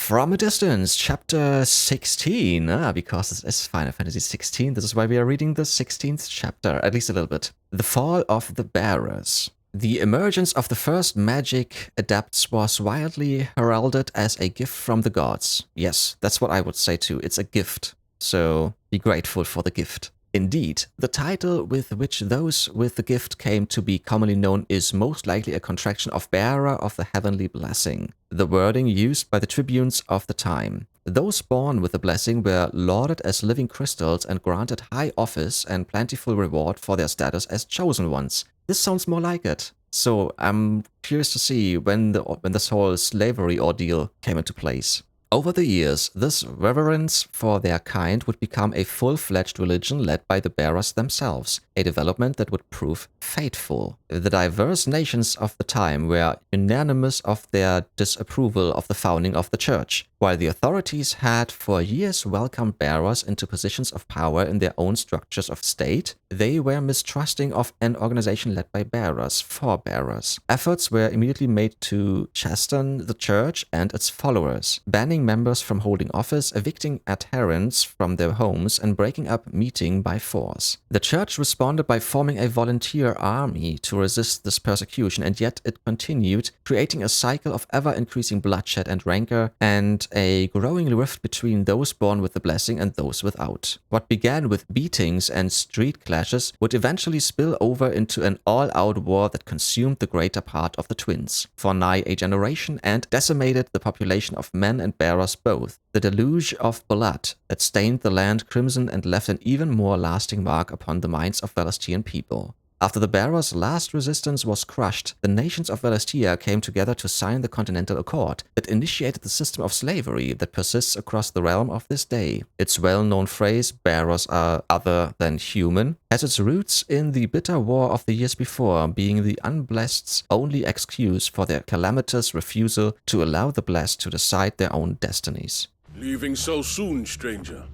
From a Distance, chapter 16, because it is Final Fantasy 16, this is why we are reading the 16th chapter, at least a little bit. The Fall of the Bearers. The emergence of the first magic adepts was wildly heralded as a gift from the gods. Yes, that's what I would say too, it's a gift, so be grateful for the gift. Indeed, the title with which those with the gift came to be commonly known is most likely a contraction of Bearer of the Heavenly Blessing, the wording used by the tribunes of the time. Those born with the blessing were lauded as living crystals and granted high office and plentiful reward for their status as chosen ones. This sounds more like it. So I'm curious to see when this whole slavery ordeal came into place. Over the years, this reverence for their kind would become a full-fledged religion led by the bearers themselves, a development that would prove fateful. The diverse nations of the time were unanimous of their disapproval of the founding of the church, while the authorities had for years welcomed bearers into positions of power in their own structures of state. They were mistrusting of an organization led by bearers for bearers. Efforts were immediately made to chasten the church and its followers, banning members from holding office, evicting adherents from their homes, and breaking up meeting by force. The church responded by forming a volunteer army to resist this persecution, and yet it continued, creating a cycle of ever-increasing bloodshed and rancor, and a growing rift between those born with the blessing and those without. What began with beatings and street clashes would eventually spill over into an all-out war that consumed the greater part of the twins for nigh a generation and decimated the population of men and bearers both. The deluge of blood that stained the land crimson and left an even more lasting mark upon the minds of Valestian people. After the bearers' last resistance was crushed, the nations of Valestia came together to sign the Continental Accord that initiated the system of slavery that persists across the realm of this day. Its well-known phrase, bearers are other than human, has its roots in the bitter war of the years before, being the unblessed's only excuse for their calamitous refusal to allow the blessed to decide their own destinies. Leaving so soon, stranger.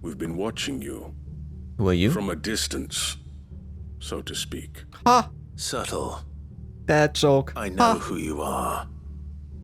We've been watching you. Who are you? From a distance, so to speak. Ha! Subtle. Bad joke. I know who you are.